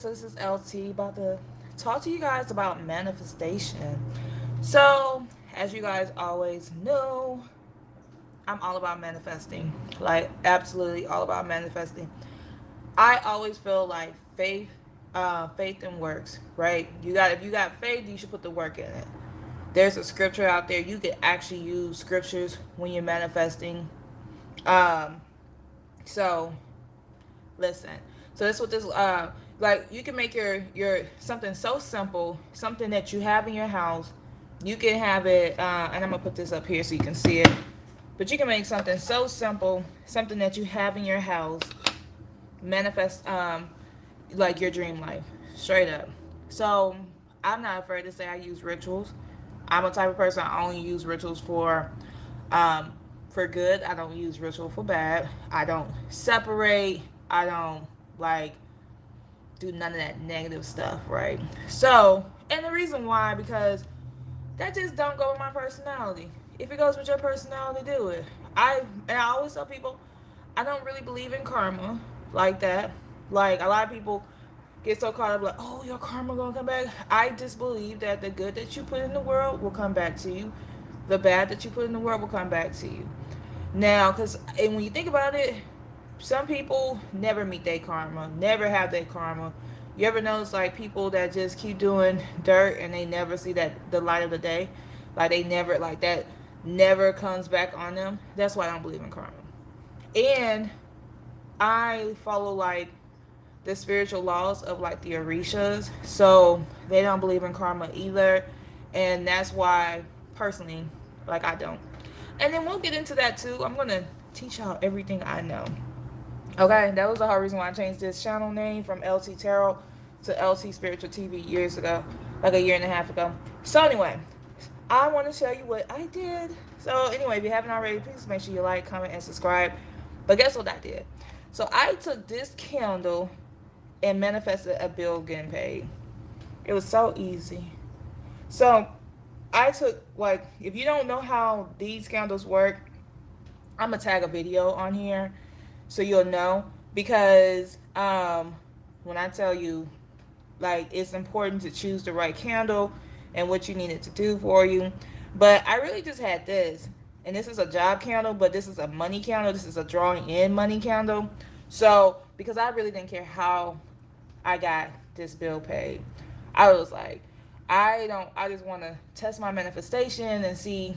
So this is LT about to talk to you guys about manifestation. So, as you guys always know, I'm all about manifesting. Like absolutely all about manifesting. I always feel like faith and works, right? If you got faith, you should put the work in it. There's a scripture out there. You can actually use scriptures when you're manifesting. Um, so listen. So that's what this like you can make your something so simple, something that you have in your house. You can have it and I'm gonna put this up here so you can see it. But you can make something so simple, something that you have in your house, manifest like your dream life. Straight up. So I'm not afraid to say I use rituals. I'm a type of person I only use rituals um for good. I don't use ritual for bad. I don't separate. I don't like do none of that negative stuff, right? So, and the reason why, because that just don't go with my personality. If it goes with your personality, do it. I always tell people I don't really believe in karma like that. Like a lot of people get so caught up like, oh, your karma gonna come back. I just believe that the good that you put in the world will come back to you. The bad that you put in the world will come back to you. Now, and when you think about it, some people never meet their karma, never have their karma. You ever notice like people that just keep doing dirt and they never see that the light of the day, like they never like that never comes back on them. That's why I don't believe in karma. And I follow like the spiritual laws of like the Orishas, so they don't believe in karma either, and that's why personally, like I don't. And then we'll get into that too. I'm gonna teach y'all everything I know. Okay, that was the whole reason why I changed this channel name from LT Tarot to LT Spiritual TV years ago, like a year and a half ago. So anyway, I want to show you what I did. So anyway, if you haven't already, please make sure you like, comment, and subscribe. But guess what I did? So I took this candle and manifested a bill getting paid. It was so easy. So I took like, if you don't know how these candles work, I'm gonna tag a video on here so you'll know, because when I tell you like it's important to choose the right candle and what you need it to do for you. But I really just had this, and this is a job candle, but this is a money candle. This is a drawing in money candle. So because I really didn't care how I got this bill paid, I was like, I just want to test my manifestation and see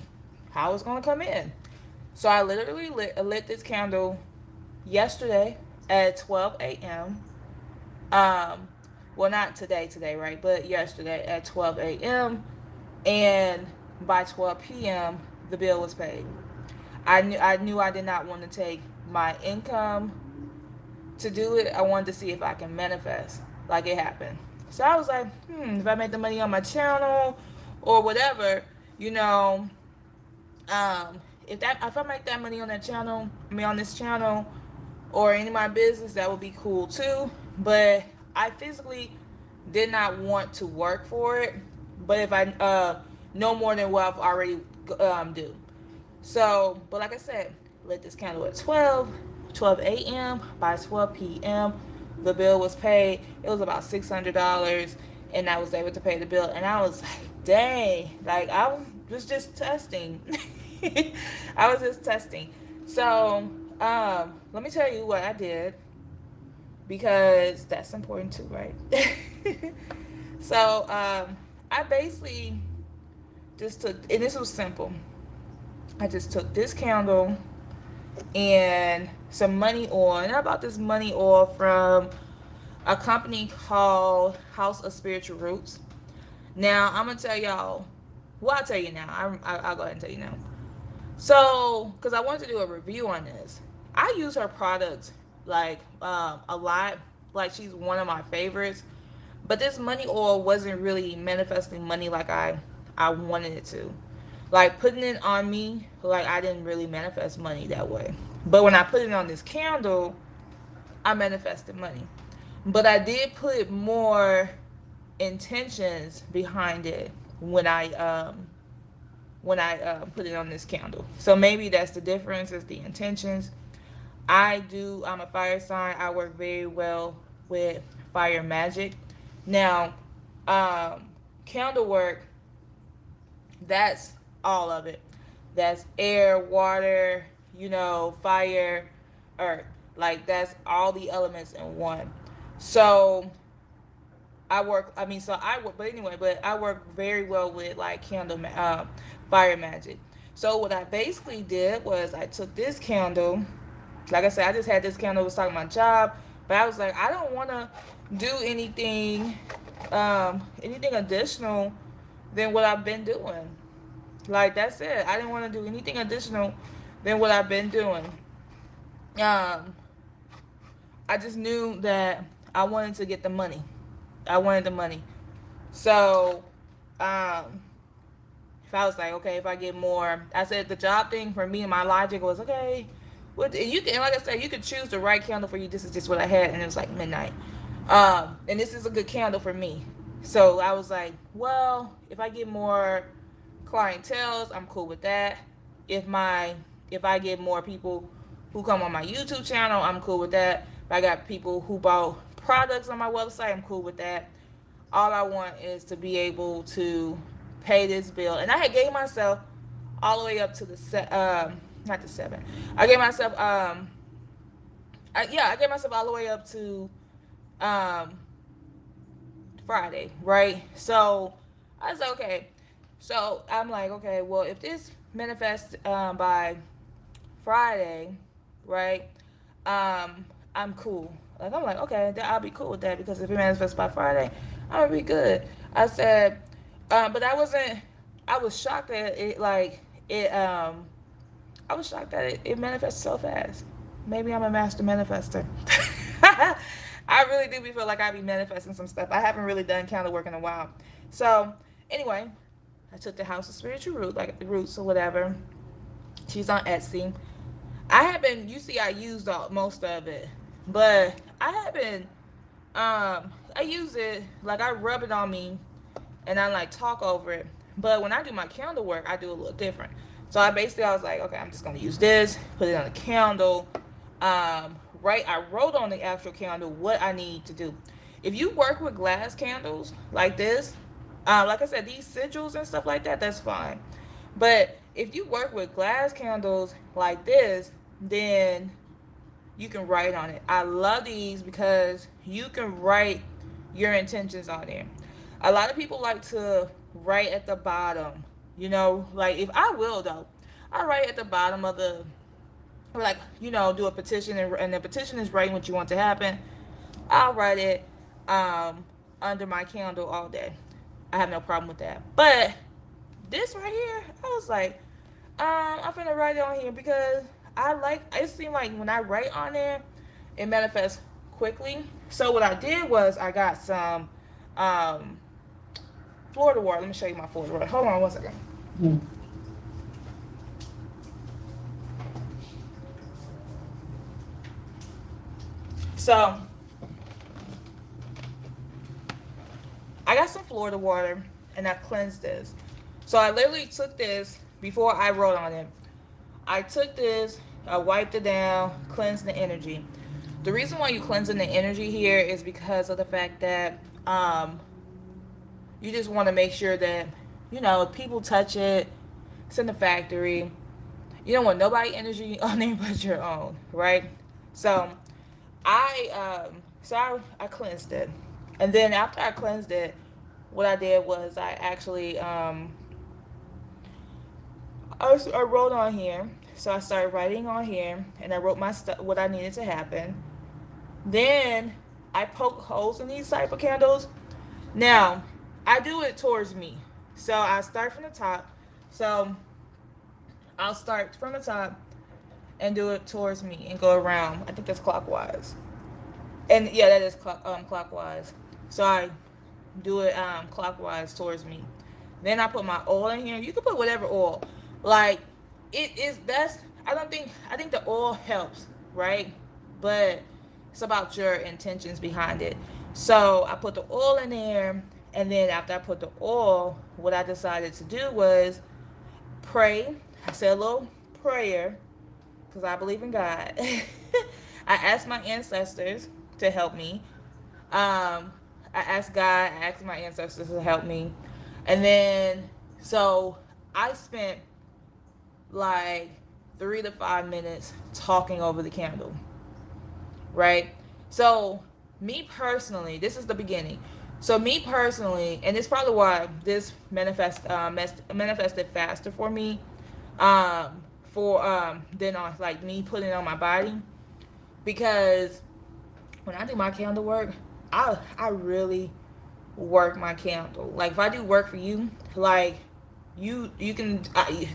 how it's going to come in. So I literally lit this candle yesterday at 12 a.m. Well, not today, right? But yesterday at 12 a.m. And by 12 p.m., the bill was paid. I knew I did not want to take my income to do it. I wanted to see if I can manifest like it happened. So I was like, if I make the money on my channel or whatever, you know, if I make that money on that channel, I mean on this channel or any of my business, that would be cool too. But I physically did not want to work for it. But if I no more than what I've already do. So, but like I said, lit this candle at 12 a.m. By 12 p.m., the bill was paid. It was about $600, and I was able to pay the bill. And I was like, dang, like I was just testing. I was just testing. So, let me tell you what I did, because that's important too, right? So, I basically just took, and this was simple. I just took this candle and some money oil, and I bought this money oil from a company called House of Spiritual Roots. Now I'm gonna tell y'all. Well, I'll tell you now. I'll go ahead and tell you now. So, because I wanted to do a review on this, I use her products like a lot. Like she's one of my favorites. But this money oil wasn't really manifesting money like I wanted it to. Like putting it on me, like I didn't really manifest money that way. But when I put it on this candle, I manifested money. But I did put more intentions behind it when I put it on this candle. So maybe that's the difference, is the intentions. I'm a fire sign. I work very well with Fire Magic. Now, um, candle work, that's all of it. That's air, water, fire, earth. Like that's all the elements in one. So I work, but anyway, but I work very well with like fire magic. So what I basically did was I took this candle. Like I said, I just had this candle, was talking about my job, but I was like, I don't want to do anything additional than what I've been doing. Like that's it. I didn't want to do anything additional than what I've been doing. Um, I just knew that I wanted to get the money. I wanted the money. So, um, if I was like, okay, if I get more, I said the job thing for me and my logic was okay. What you can, like I said, you could choose the right candle for you. This is just what I had, and it was like midnight. And this is a good candle for me. So I was like, well, if I get more clientels, I'm cool with that. If my if I get more people who come on my YouTube channel, I'm cool with that. If I got people who bought products on my website, I'm cool with that. All I want is to be able to pay this bill. And I had gave myself all the way up to not the seven. I gave myself I gave myself all the way up to um Friday, right? So I was like, okay. So I'm like, okay, well, if this manifests by Friday, right? I'm cool. Like I'm like, okay, I'll be cool with that because if it manifests by Friday, I'm gonna be good. I said, but I wasn't. I was shocked that it like it. I was shocked that it manifests so fast. Maybe I'm a master manifester. I really do feel like I be manifesting some stuff. I haven't really done candle work in a while. So anyway, I took the House of Spiritual Root, like the roots or whatever. She's on Etsy. I haven't. You see, I used most of it, but I haven't. I use it like I rub it on me, and I like talk over it. But when I do my candle work, I do a little different. So I was like, okay, I'm just gonna use this, put it on a candle. Right, I wrote on the actual candle what I need to do. If you work with glass candles like this, like I said, these sigils and stuff like that, that's fine. But if you work with glass candles like this, then you can write on it. I love these because you can write your intentions on there. A lot of people like to write at the bottom. Like if I will though, I write at the bottom of the like do a petition, and the petition is writing what you want to happen. I'll write it under my candle all day. I have no problem with that. But this right here, I was like, I'm gonna write it on here because it seemed like when I write on there, it manifests quickly. So what I did was I got some um, Florida water. Let me show you my Florida water. Hold on one second. Mm. So I got some Florida water and I cleansed this. So I literally took this before I wrote on it. I took this, I wiped it down, cleansed the energy. The reason why you cleansing the energy here is because of the fact that you just want to make sure that if people touch it, it's in the factory. You don't want nobody energy on there but your own, right? So I cleansed it, and then after I cleansed it, what I did was I actually I wrote on here. So I started writing on here, and I wrote my stuff, what I needed to happen. Then I poke holes in these type of candles. Now I do it towards me, so I start from the top. So I'll start from the top and do it towards me and go around. I think that's clockwise. And yeah, that is clockwise. So I do it clockwise towards me. Then I put my oil in here. You can put whatever oil. Like I think the oil helps, right? But it's about your intentions behind it. So I put the oil in there, and then after I put the oil, what I decided to do was pray. I said a little prayer because I believe in God. I asked my ancestors to help me. I asked God, I asked my ancestors to help me. And then, so I spent like 3 to 5 minutes talking over the candle, right? So, me personally, this is the beginning. So, me personally, and it's probably why this manifested faster for me, than on like me putting it on my body, because when I do my candle work, I really work my candle. Like if I do work for you, like you can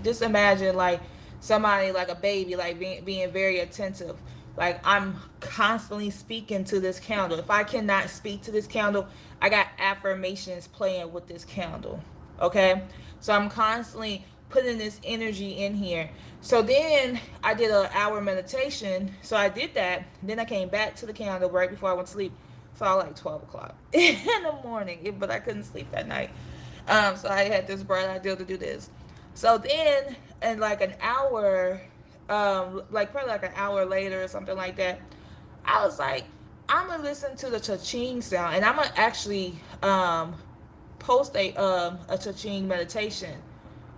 just imagine like somebody like a baby like being very attentive. Like I'm constantly speaking to this candle. If I cannot speak to this candle, I got affirmations playing with this candle. Okay? So I'm constantly putting this energy in here. So then I did an hour meditation. So I did that. Then I came back to the candle right before I went to sleep. So like 12 o'clock in the morning, but I couldn't sleep that night. So I had this bright idea to do this. So then, in like an hour, like probably like an hour later or something like that, I was like, I'm gonna listen to the cha-ching sound, and I'm gonna actually post a cha-ching meditation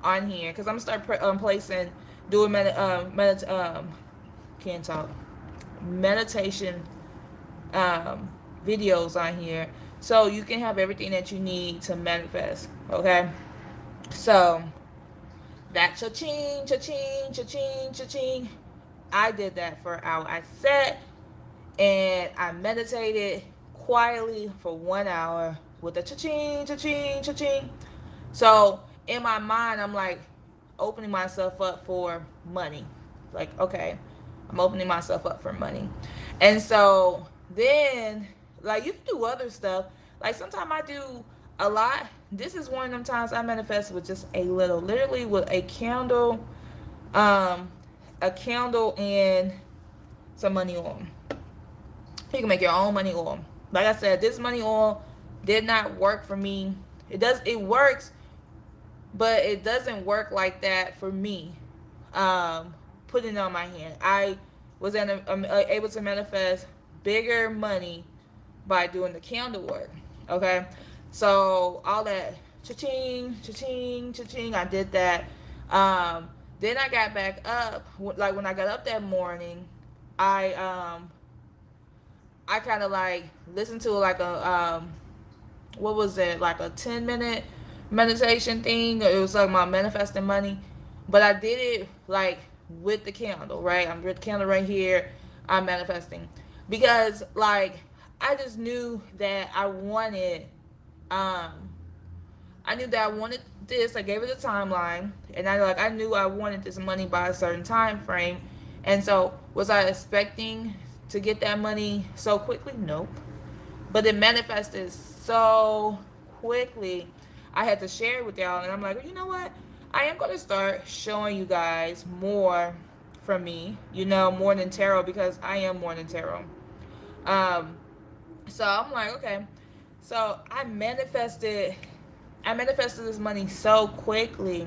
on here because I'm gonna start placing doing can't talk meditation videos on here so you can have everything that you need to manifest. Okay, so that cha-ching, cha-ching, cha-ching, cha-ching, I did that for an hour. I sat and I meditated quietly for 1 hour with the cha-ching, cha-ching, cha-ching. So in my mind, I'm like opening myself up for money. Like, okay, I'm opening myself up for money. And so then, like, you can do other stuff. Like, sometimes I do a lot. This is one of them times I manifest with just a little, literally with um, a candle and some money oil. You can make your own money oil. Like I said, this money oil did not work for me. It works, but it doesn't work like that for me. Putting it on my hand, I was able to manifest bigger money by doing the candle work. Okay, so all that cha-ching, cha-ching, cha-ching, I did that. Then I got back up. Like when I got up that morning, I I kind of like listened to like a what was it, like a 10-minute meditation thing. It was like my manifesting money, but I did it like with the candle, right? I'm with the candle right here. I'm manifesting because like I just knew that um I knew that I wanted this. I gave it a timeline, and I knew I wanted this money by a certain time frame. And so, was I expecting to get that money so quickly? Nope. But it manifested so quickly. I had to share it with y'all, and I'm like, you know what? I am going to start showing you guys more from me. More than tarot, because I am more than tarot. Um, so I'm like, okay. So I manifested this money so quickly,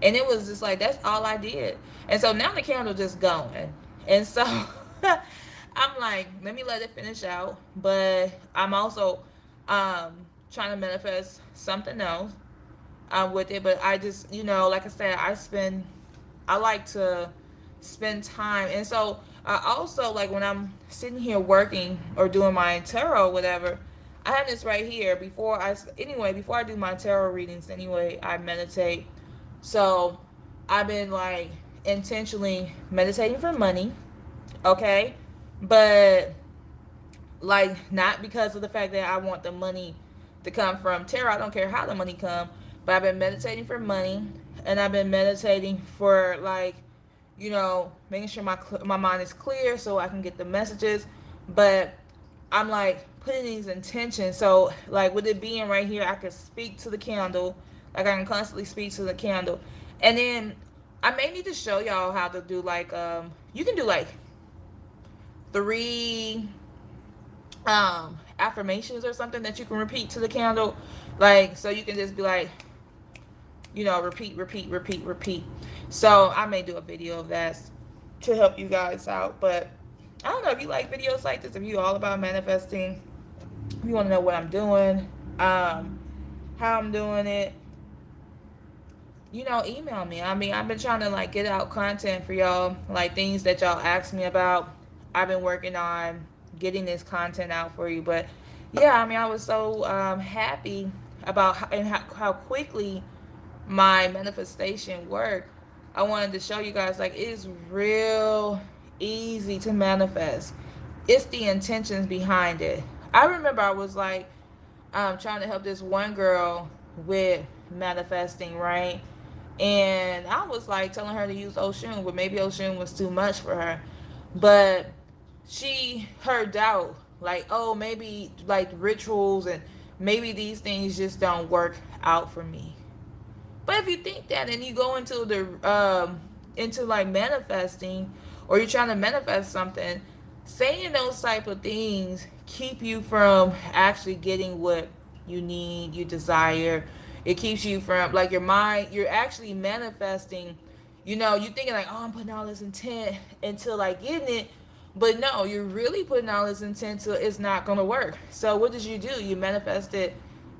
and it was just like that's all I did. And so now the candle just going, and so I'm like, let me let it finish out. But I'm also trying to manifest something else with it. But I just, like I said, I like to spend time. And so I also like when I'm sitting here working or doing my tarot or whatever, I have this right here before I do my tarot readings anyway, I meditate. So I've been like intentionally meditating for money, okay? But like not because of the fact that I want the money to come from tarot. I don't care how the money come, but I've been meditating for money, and I've been meditating for like, making sure my mind is clear so I can get the messages. But I'm like putting these intentions. So like with it being right here, I can speak to the candle. Like I can constantly speak to the candle. And then I may need to show y'all how to do like you can do like 3 affirmations or something that you can repeat to the candle. Like so you can just be like, repeat, repeat, repeat, repeat. So I may do a video of that to help you guys out. But I don't know if you like videos like this, if you all about manifesting. If you want to know what I'm doing, how I'm doing it, email me. I mean, I've been trying to like get out content for y'all, like things that y'all ask me about. I've been working on getting this content out for you. But yeah, I mean, I was so happy about how quickly my manifestation worked. I wanted to show you guys like it's real easy to manifest. It's the intentions behind it. I remember I was like trying to help this one girl with manifesting, right? And I was like telling her to use Oshun, but maybe Oshun was too much for her. But her doubt, like, oh, maybe like rituals and maybe these things just don't work out for me. But if you think that and you go into the into like manifesting, or you're trying to manifest something, saying those type of things keep you from actually getting what you need, you desire. It keeps you from like your mind. You're actually manifesting. You're thinking like, oh, I'm putting all this intent into like getting it, but no, you're really putting all this intent to it's not gonna work. So what did you do? You manifested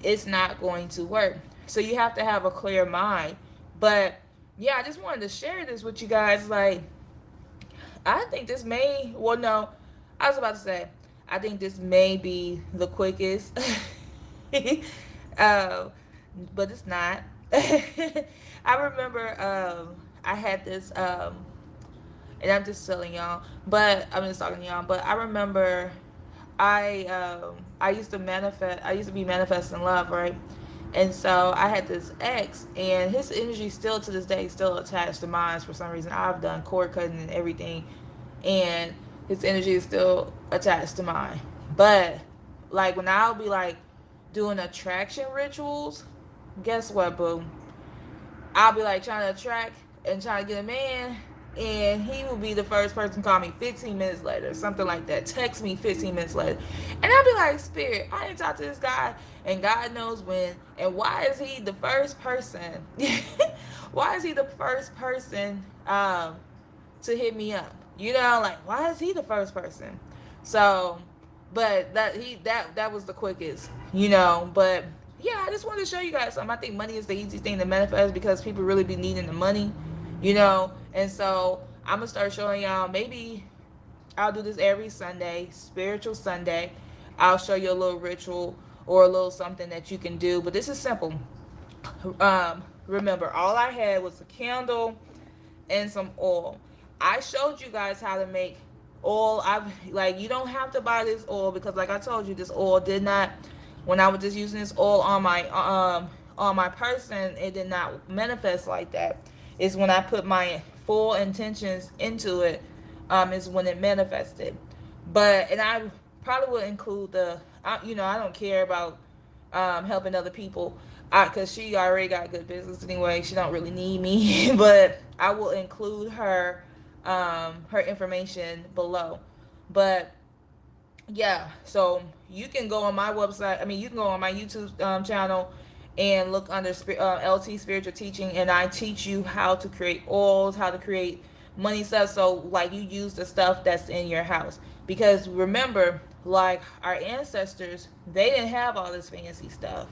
it's not going to work. So you have to have a clear mind. But yeah, I just wanted to share this with you guys. Like, I think this may, well, no, I was about to say, I think this may be the quickest, uh, but it's not. I remember I had this, and I'm just telling y'all, but I'm just talking to y'all. But I remember I used to manifest. I used to be manifesting love, right? And so I had this ex, and his energy still to this day still attached to mine for some reason. I've done cord cutting and everything, and his energy is still attached to mine. But like when I'll be like doing attraction rituals, guess what, boo? I'll be like trying to attract and trying to get a man, and he will be the first person to call me 15 minutes later, something like that. Text me 15 minutes later. And I'll be like, Spirit, I didn't talk to this guy, and God knows when. And why is he the first person? Why is he the first person to hit me up? Like, why is he the first person? So, but that was the quickest, but yeah, I just wanted to show you guys something. I think money is the easiest thing to manifest because people really be needing the money, and so I'm gonna start showing y'all. Maybe I'll do this every Sunday, spiritual Sunday. I'll show you a little ritual or a little something that you can do, but this is simple. Remember, all I had was a candle and some oil. I showed you guys how to make oil. You don't have to buy this oil because like I told you, this oil did not, when I was just using this oil on my person, it did not manifest like that. It's when I put my full intentions into it, is when it manifested. And I probably would include I don't care about helping other people, because she already got good business anyway. She don't really need me, but I will include her information below. But yeah, so you can go on my website. I mean, you can go on my YouTube channel and look under LT Spiritual Teaching, and I teach you how to create oils, how to create money stuff. So like you use the stuff that's in your house, because remember, like our ancestors, they didn't have all this fancy stuff,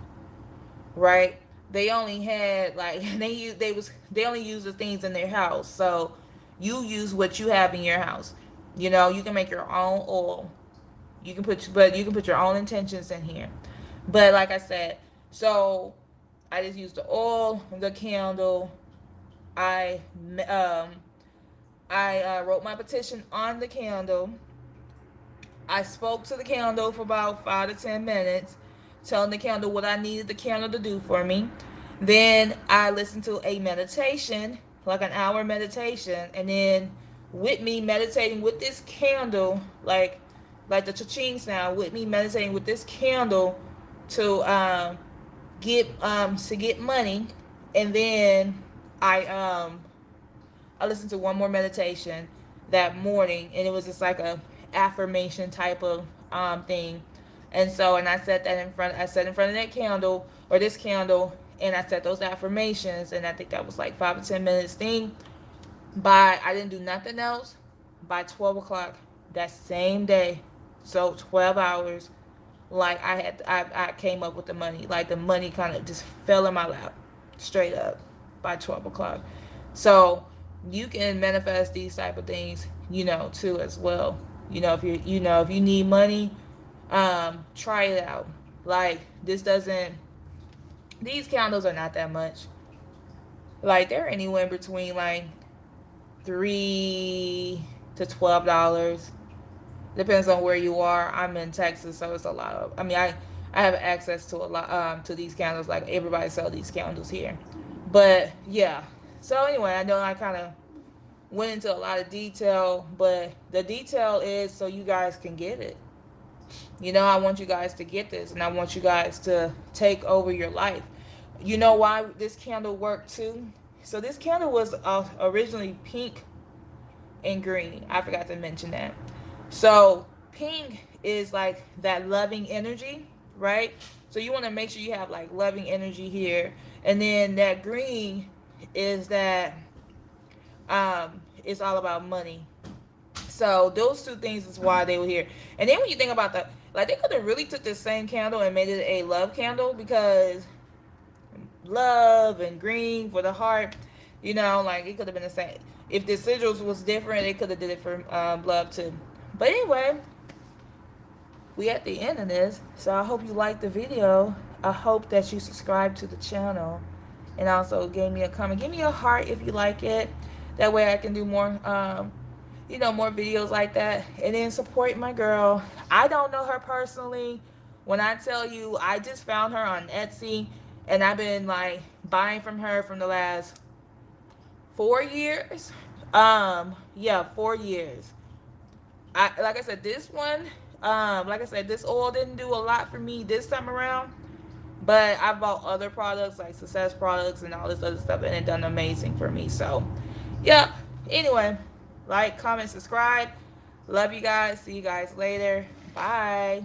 right? They only had like they only use the things in their house. So you use what you have in your house. You can make your own oil. You can put your own intentions in here. But like I said, so I just used the oil, the candle. I wrote my petition on the candle. I spoke to the candle for about 5 to 10 minutes, telling the candle what I needed the candle to do for me. Then I listened to a meditation, like an hour meditation, and then with me meditating with this candle, like the cha-ching sound, with me meditating with this candle to get money, and then I listened to one more meditation that morning, and it was just like a affirmation type of thing. And so, and I set in front of that candle, or this candle, and I said those affirmations, and I think that was like 5 to 10 minutes thing. I didn't do nothing else. By 12 o'clock that same day, so 12 hours, like I came up with the money. Like the money kind of just fell in my lap straight up by 12 o'clock. So you can manifest these type of things, too, as well. If you need money, try it out. Like this doesn't these candles are not that much. Like they're anywhere between like $3 to $12. Depends on where you are. I'm in Texas, so it's a lot of. I mean, I have access to a lot to these candles. Like everybody sell these candles here, but yeah. So anyway, I know I kind of went into a lot of detail, but the detail is so you guys can get it. I want you guys to get this, and I want you guys to take over your life. You know why this candle worked too? So this candle was originally pink and green. I forgot to mention that. So pink is like that loving energy, right? So you want to make sure you have like loving energy here, and then that green is that it's all about money. So those two things is why they were here. And then when you think about like they could have really took this same candle and made it a love candle, because love and green for the heart, like it could have been the same. If the sigils was different, they could have did it for love too. But anyway, we at the end of this, so I hope you liked the video. I hope that you subscribe to the channel, and also gave me a comment. Give me a heart if you like it. That way I can do more more videos like that. And then support my girl. I don't know her personally. When I tell you, I just found her on Etsy, and I've been like buying from her from the last 4 years. Yeah, 4 years. Like I said, this one, like I said, this oil didn't do a lot for me this time around. But I bought other products like Success products and all this other stuff, and it done amazing for me. So yeah. Anyway, like, comment, subscribe. Love you guys. See you guys later. Bye.